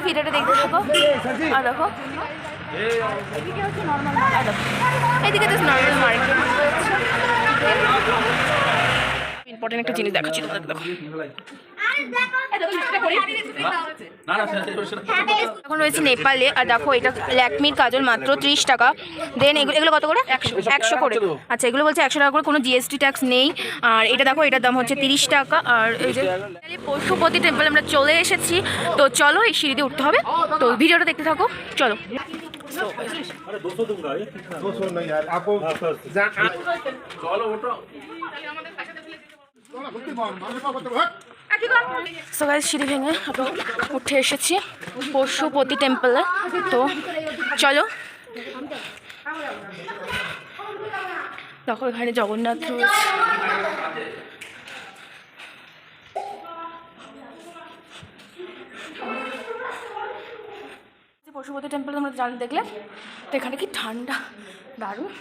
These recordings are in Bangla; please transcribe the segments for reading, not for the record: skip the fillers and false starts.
ভিডিওটা দেখতে থাকো। আর দেখো এদিকে তো নর্মাল মার্কেট রয়েছে। ইম্পর্টেন্ট একটা জিনিস দেখাচ্ছি তোমাদের, দেখো এখন রয়েছে নেপালে। আর দেখো এটা ল্যাকমির কাজল মাত্র 30 টাকা। দেন এগুলো কত করে? 100 করে। আচ্ছা এগুলো বলছে 100 টাকা করে, কোনো জিএসটি ট্যাক্স নেই। আর এটা দেখো এটার দাম হচ্ছে 30 টাকা। আর এই যে পশুপতি টেম্পল আমরা চলে এসেছি। তো চলো এই সিঁড়ি দিয়ে উঠতে হবে, তো ভিডিওটা দেখতে থাকো চলো। সো গাইস সিঁড়ি ভেঙে উঠে এসেছি পশুপতি টেম্পলে। তো চলো দেখো এখানে জগন্নাথ রয়েছে। পশুপতি টেম্পল তোমরা জান দেখলে তো এখানে কি ঠান্ডা, দারুণ।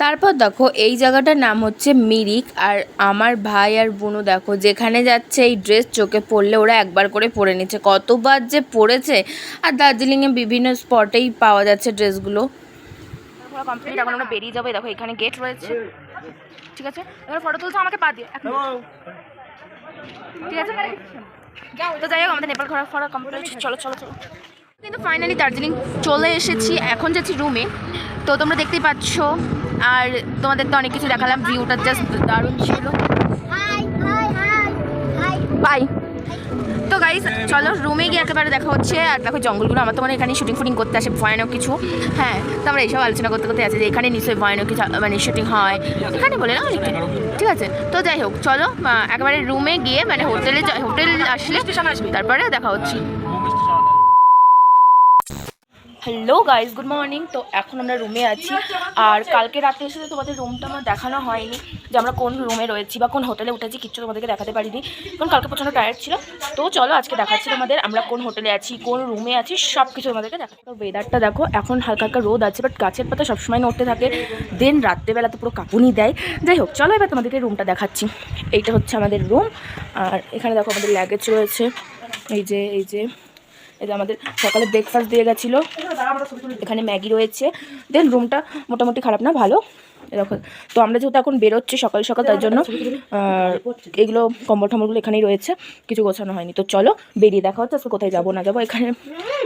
তারপর দেখো এই জায়গাটার নাম হচ্ছে মিরিক। আর আমার ভাই আর বোনও দেখো যেখানে যাচ্ছে এই ড্রেস চোখে পড়লে ওরা একবার করে পরে নিচ্ছে, কতবার যে পরেছে। আর দার্জিলিংয়ে বিভিন্ন স্পটেই পাওয়া যাচ্ছে ড্রেসগুলো। পুরো কমপ্লিট, এখন আমরা বেরিয়ে যাবো। দেখো এখানে গেট রয়েছে, ঠিক আছে। এবার ফটো তুলছো আমাকে পা দিয়ে, ঠিক আছে। তো যাই হোক আমাদের নেপাল ঘোরা ফটো কমপ্লিট। চলো চলো চলো, কিন্তু ফাইনালি দার্জিলিং চলে এসেছি। এখন যাচ্ছি রুমে। তো তোমরা দেখতেই পাচ্ছ, আর তোমাদের তো অনেক কিছু দেখালাম, ভিউটা জাস্ট দারুণ ছিল। বাই। তো গাইজ চলো রুমে গিয়ে একেবারে দেখা হচ্ছে। আর দেখো জঙ্গলগুলো, আমার তো মানে এখানে শুটিং ফুটিং করতে আসে ভয়ানক কিছু। হ্যাঁ, তো আমরা এইসব আলোচনা করতে করতে আছে যে এখানে নিশ্চয়ই ভয়ানক কিছু মানে শুটিং হয় এখানে বলে না, ঠিক আছে। তো যাই হোক চলো একেবারে রুমে গিয়ে মানে হোটেল আসলে তারপরে দেখা হচ্ছে। Hello guys, good morning. তো এখন আমরা রুমে আছি। আর কালকে রাতে এসে তোমাদের রুমটা আমার দেখানো হয়নি, যে আমরা কোন রুমে রয়েছি বা কোন হোটেলে উঠেছি, কিচ্ছু তোমাদেরকে দেখাতে পারিনি, কারণ কালকে প্রচণ্ড টায়ার্ড ছিল। তো চলো আজকে দেখাচ্ছি তোমাদের আমরা কোন হোটেলে আছি, কোন রুমে আছি, সব কিছু তোমাদেরকে দেখাচ্ছি। তো ওয়েদারটা দেখো, এখন হালকা হালকা রোদ আছে, বাট গাছের পাতা সবসময় নড়তে থাকে। দেন রাত্রেবেলা তো পুরো কাঁপুনি দেয়। যাই হোক চলো এবার তোমাদেরকে রুমটা দেখাচ্ছি। এইটা হচ্ছে আমাদের রুম। আর এখানে দেখো আমাদের লাগেজ রয়েছে, এই যে এই যে আমাদের সকালে ব্রেকফাস্ট দিয়ে গেছিলো, এখানে ম্যাগি রয়েছে। দেন রুমটা মোটামুটি খারাপ না, ভালো। এরকম তো আমরা যেহেতু এখন বেরোচ্ছি সকাল সকাল, তার জন্য এগুলো কম্বল টম্বলগুলো এখানেই রয়েছে, কিছু গোছানো হয়নি। তো চলো বেরিয়ে দেখা হচ্ছে আজকে কোথায় যাবো না যাবো। এখানে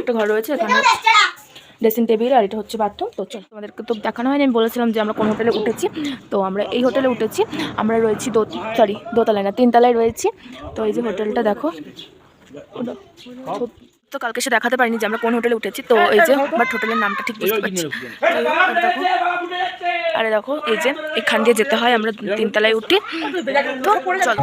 একটা ঘর রয়েছে, এখানে ড্রেসিং টেবিল, আর এটা হচ্ছে বাথরুম। তো চলো তোমাদেরকে তো দেখানো হয়নি, আমি বলেছিলাম যে আমরা কোন হোটেলে উঠেছি। তো আমরা এই হোটেলে উঠেছি, আমরা রয়েছি দোতলায় না 3 তলায় রয়েছি। তো এই যে হোটেলটা দেখো, তো কালকে সে দেখাতে পারিনি যে আমরা কোন হোটেলে উঠেছি। তো এই যে বাট হোটেলের নামটা ঠিক বুঝতে পারছি। আরে দেখো এই যে এখান দিয়ে যেতে হয়, আমরা 3 তলায় উঠি। তো চলো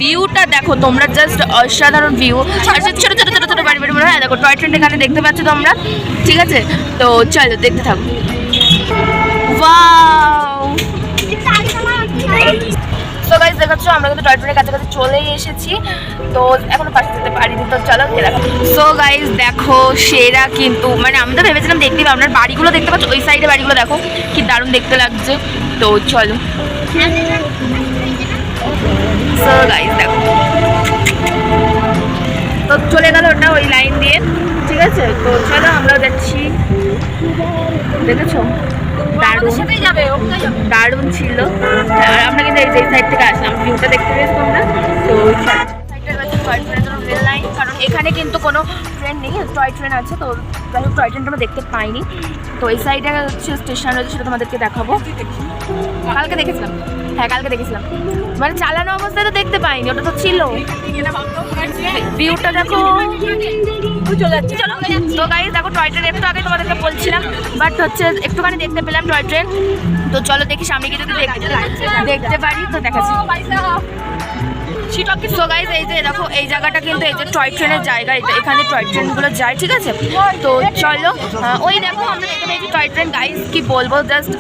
ভিউটা দেখো তোমরা, জাস্ট অসাধারণ ভিউ। আর ছোট ছোট ছোট ছোট বাড়ি বাড়ি মনে হয়, দেখো টয় ট্রেন এখানে দেখতে পাচ্ছ তোমরা, ঠিক আছে। তো চলো দেখতে থাকো। ওয়াও, সো গাইস দেখাচ্ছ আমরা কিন্তু টয় ট্রেনের কাছাকাছি চলেই এসেছি। তো এখনো পাশে যেতে পারিনি, তো চলো দেখো। সো গাইস দেখো সেরা, কিন্তু মানে আমরা ভেবেছিলাম দেখতে পাবো, আপনার বাড়িগুলো দেখতে পাচ্ছ, ওই সাইডে বাড়িগুলো দেখো কি দারুণ দেখতে লাগছে। তো চলো সো গাইস দেখো, তো চলে গেল ওটা ওই লাইন দিয়ে, ঠিক আছে। তো চলো আমরা যাচ্ছি, দেখেছো দারুণ ছিল। আর আমরা কিন্তু এই সাইড থেকে আসলাম, ভিউটা দেখতে পেয়েছি তোমরা। তো রেল লাইন, কারণ এখানে কিন্তু কোনো ট্রেন নেই, টয় ট্রেন আছে। তো যাই হোক টয় ট্রেনটা আমরা দেখতে পাইনি। তো এই সাইডে হচ্ছে স্টেশন রয়েছে, সেটা তোমাদেরকে দেখাবো। কালকে দেখেছিলাম, হ্যাঁ কালকে দেখেছিলাম, মানে চালানো অবস্থায় তো দেখতে পাইনি, ওটা তো ছিল। ভিউটা দেখো, তো গাইস দেখো টয় ট্রেন একটু আগে তোমাদেরকে বলছিলাম, বাট হচ্ছে একটুখানি দেখতে পেলাম টয় ট্রেন। তো চলো দেখি সামনে গিয়ে যদি দেখতে পারি তো দেখাচ্ছি। সো গাইস এই যে দেখো এই জায়গাটা কিন্তু এই যে টয় ট্রেনের জায়গা, এখানে টয় ট্রেনগুলো যায়, ঠিক আছে। তো চলো ওই দেখো আমরা দেখতে পেয়েছি টয় ট্রেন। গাইস কি বলবো, just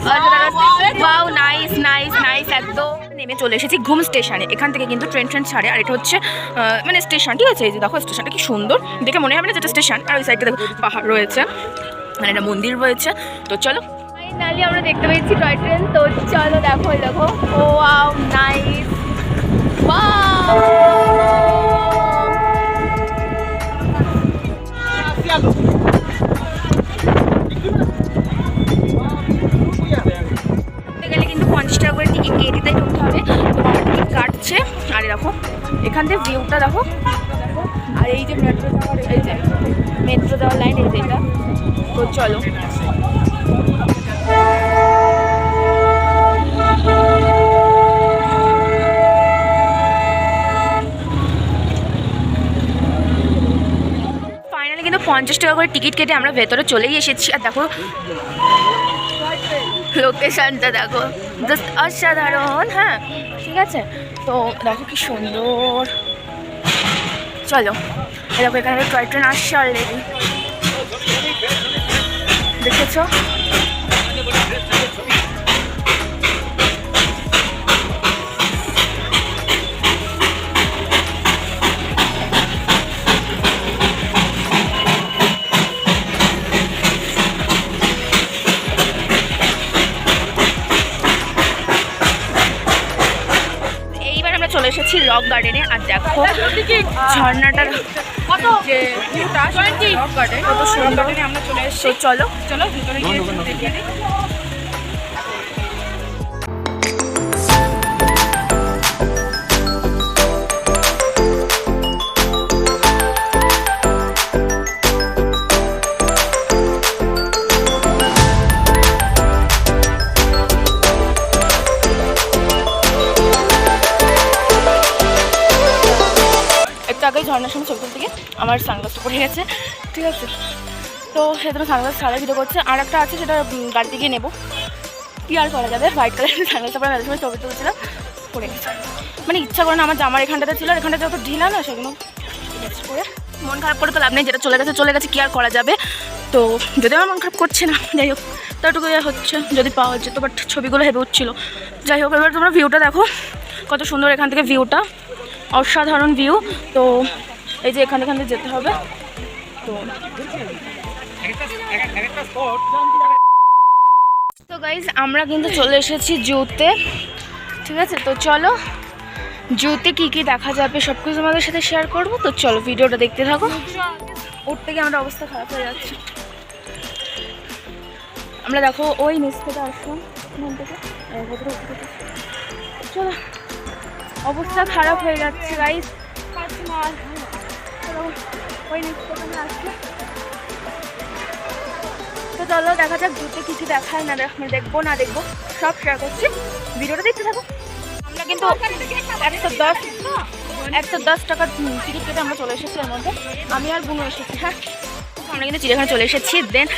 wow, nice nice nice. একদম নেমে চলে এসেছি ঘুম স্টেশনে। এখান থেকে কিন্তু ট্রেন ছাড়ে, আর এটা হচ্ছে মানে স্টেশন, ঠিক আছে। এই যে দেখো স্টেশনটা কি সুন্দর, দেখে মনে হবে না যেটা স্টেশন। আর ওই সাইডে দেখো পাহাড় রয়েছে, মানে একটা মন্দির রয়েছে। তো চলো ফাইনালি আমরা দেখতে পেয়েছি টয় ট্রেন। তো চলো দেখো দেখো, ও ওয়াও নাইস, ওয়াও। গেলে কিন্তু 50 টাকা করে টিকিট কেটে ঢুকতে হবে। তো আমার টিকিট কাটছে। আর দেখো এখান থেকে ভিউটা দেখো, আর এই যে মেট্রো যাওয়ার, এই যে মেট্রো যাওয়ার লাইন, এই যে এটা। তো চলো ফাইনালি কিন্তু 50 টাকা করে টিকিট কেটে আমরা ভেতরে চলেই এসেছি। আর দেখো লোকেশনটা দেখো, জাস্ট অসাধারণ। হ্যাঁ ঠিক আছে, তো দেখো কি সুন্দর। চলো দেখো এখানে টয় ট্রেন আসছে অলরেডি, দেখেছো। চলে এসেছি রক গার্ডেনে। আর দেখো ঝর্ণাটার যে রক গার্ডেন, কত সুন্দর। আমরা চলে এসেছি, চলো চলো ভিতরে গিয়ে দেখিয়ে দিই। আগে ঝর্ণার সময় ছবি তুলতে গিয়ে আমার সানগ্লাসটা পড়ে গেছে, ঠিক আছে। তো সেজন্য সানগ্লাস ছাড়া ভিডিও করছে। আর একটা আছে সেটা গাড়িতে গিয়ে নেবো, কি আর করা যাবে। হোয়াইট কালারের সানগ্লাসটা পরে মেলার সময় ছবি তুলছিলাম, পড়ে গেছে। মানে ইচ্ছা করে না, আমার জামার এখানটাতে ছিল, আর এখানটা যত ঢিলা না, সেগুলো করে মন খারাপ করে তো লাভ নেই। যেটা চলে গেছে কি আর করা যাবে। তো যদি আমার মন খারাপ করছে না, যাই হোক ততটুকু হচ্ছে, যদি পাওয়া যেত। বাট ছবিগুলো হেবে উঠছিলো। যাই হোক এবার তোমরা ভিউটা দেখো কত সুন্দর, এখান থেকে ভিউটা অসাধারণ ভিউ। তো এই যে এখানে যেতে হবে। তো গাইজ আমরা কিন্তু চলে এসেছি জুতে, ঠিক আছে। তো চলো জুতে কি কি দেখা যাবে সব কিছু আমাদের সাথে শেয়ার করবো। তো চলো ভিডিওটা দেখতে থাকো। উঠতে গিয়ে আমার অবস্থা খারাপ হয়ে যাচ্ছে। আমরা দেখো ওই নিচ থেকে আসলাম, চলো অবস্থা খারাপ হয়ে যাচ্ছে গাইস। ওই নিচ থেকে আসছে। তো চলো দেখা যাক জুতে কিছু দেখায় না দেখবো না দেখবো সব শেয়ার করছি, ভিডিওটা দেখতে থাকো। আমরা কিন্তু 110 টাকার টিকিট কেটে আমরা চলে এসেছি। এর মধ্যে আমি আর বুনু এসেছি। হ্যাঁ আমরা কিন্তু চিড়িয়াখানা চলে এসেছি। দেন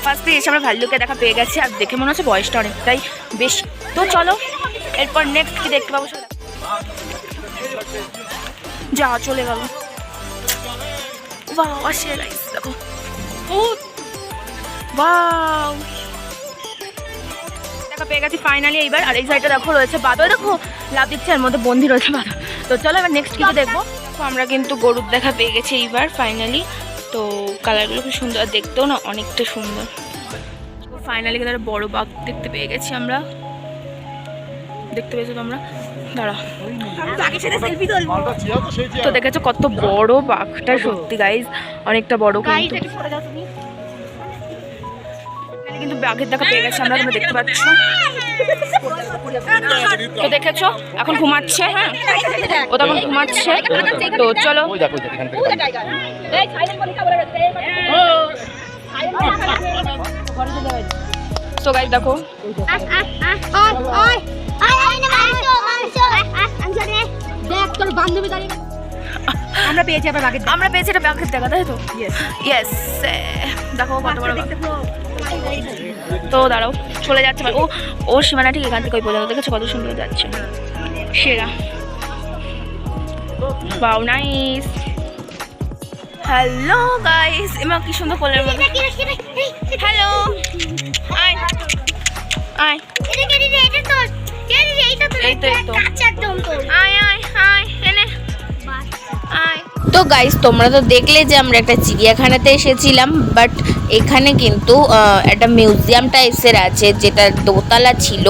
ফার্স্টে এসে আমরা ভাল্লুকের দেখা পেয়ে গেছি, আর দেখে মনে হচ্ছে বয়সটা অনেকটাই বেশি। তো চলো এরপর নেক্সট কি দেখতে পাবো সেটা যা চলে গেল। বাহ আসে গাইস দেখো, বাহ দেখা পেয়ে গেছি ফাইনালি এইবার। আর এই সাইডটা দেখো রয়েছে বাদর, দেখো লাভ দিচ্ছে, এর মধ্যে বন্দি রয়েছে বাদর। তো চলো এবার নেক্সট কিছু দেখবো। তো আমরা কিন্তু গরুর দেখা পেয়ে গেছি এইবার ফাইনালি। তো কালারগুলো খুব সুন্দর, আর দেখতেও না অনেকটা সুন্দর। ফাইনালি কিন্তু একটা বড় বাঘ দেখতে পেয়ে গেছি আমরা, দেখতে পেয়েছো তোমরা, দাঁড়া। তো দেখেছো কত বড় বাঘটা, সত্যি গাইজ অনেকটা বড়। কিন্তু বাঘের দেখা পেয়ে গেছে আমরা, তোমরা দেখতে পাচ্ছ। তো দেখেছো এখন ঘুমাচ্ছে। হ্যাঁ ও তখন ঘুমাচ্ছে। তো চলো তো গাইজ দেখো আমরা পেয়েছি এটা বাঘের দেখা, তাই তো? ইয়েস দেখো কত বড়। তো দাঁড়াও চলে যাচ্ছে ও সীমানা ঠিক এখান থেকে ওই পর্যন্ত, দেখেছো কত সুন্দর যাচ্ছে, সেরা। Wow nice. হ্যালো গাইস, এমা কি সুন্দর কোলের মধ্যে। হ্যালো, আয় আয়, এই তো আয় আয় আয় এনে আয়। তো গাইস তোমরা তো দেখলে যে আমরা একটা চিড়িয়াখানাতে এসেছিলাম, বাট এখানে কিন্তু একটা মিউজিয়াম টাইপসের আছে যেটা দোতলা ছিল।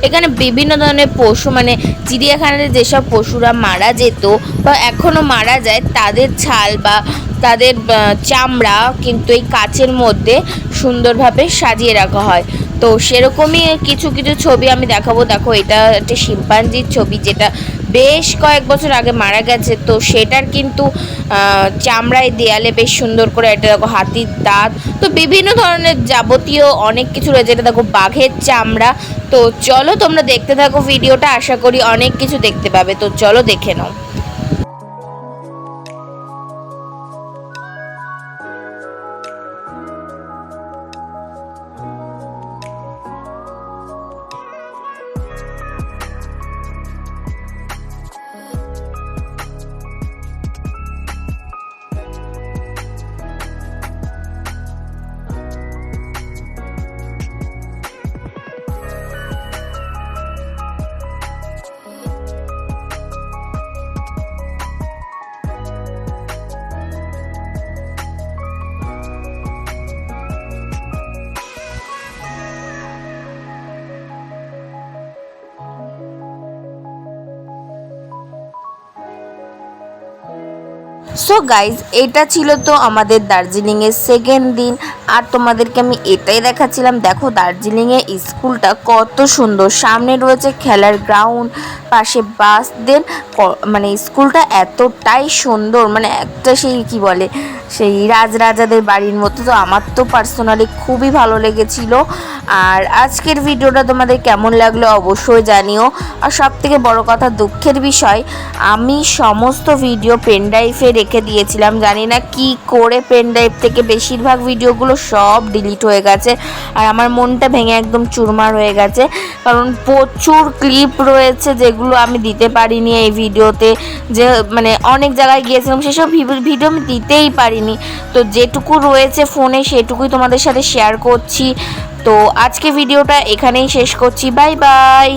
এখানে বিভিন্ন ধরনের পশু, মানে চিড়িয়াখানাতে যেসব পশুরা মারা যেত বা এখনও মারা যায় তাদের ছাল বা তাদের চামড়া কিন্তু এই কাচের মধ্যে সুন্দরভাবে সাজিয়ে রাখা হয়। তো সেরকমই কিছু কিছু ছবি আমি দেখাবো। দেখো, এটা একটা শিম্পাঞ্জির ছবি যেটা বেশ কয়েক বছর আগে মারা গেছে। তো সেটার কিন্তু চামড়ায় দেয়ালে বেশ সুন্দর করে, এটা দেখো হাতির দাঁত, তো বিভিন্ন ধরনের যাবতীয় অনেক কিছু রয়েছে। এটা দেখো বাঘের চামড়া। তো চলো তোমরা দেখতে থাকো ভিডিওটা, আশা করি অনেক কিছু দেখতে পাবে। তো চলো দেখে নাও। সো গাইজ, এটা ছিল তো আমাদের দার্জিলিংয়ের সেকেন্ড দিন। আর তোমাদেরকে আমি এটাই দেখাচ্ছিলাম। দেখো দার্জিলিংয়ে স্কুলটা কত সুন্দর, সামনে রয়েছে খেলার গ্রাউন্ড, পাশে বাস। দেন মানে স্কুলটা এতটাই সুন্দর, মানে একটা সেই কি বলে, সেই রাজরাজাদের বাড়ির মতো। তো আমার তো পার্সোনালি খুবই ভালো লেগেছিল। আর আজকের ভিডিওটা তোমাদের কেমন লাগলো অবশ্যই জানিও। আর সবথেকে বড় কথা, দুঃখের বিষয়, আমি সমস্ত ভিডিও পেনড্রাইভে রেখে দিয়েছিলাম। জানি না কি করে পেনড্রাইভ থেকে বেশিরভাগ ভিডিওগুলো সব ডিলিট হয়ে গেছে। আর আমার মনটা ভেঙে একদম চুরমার হয়ে গেছে, কারণ প্রচুর ক্লিপ রয়েছে যেগুলো আমি দিতে পারিনি এই ভিডিওতে। যে মানে অনেক জায়গায় গিয়েছিলাম, সেসব ভিডিও আমি দিতেই পারিনি। তো যেটুকু রয়েছে ফোনে সেটুকুই তোমাদের সাথে শেয়ার করছি। তো আজকে ভিডিওটা এখানেই শেষ করছি। Bye bye.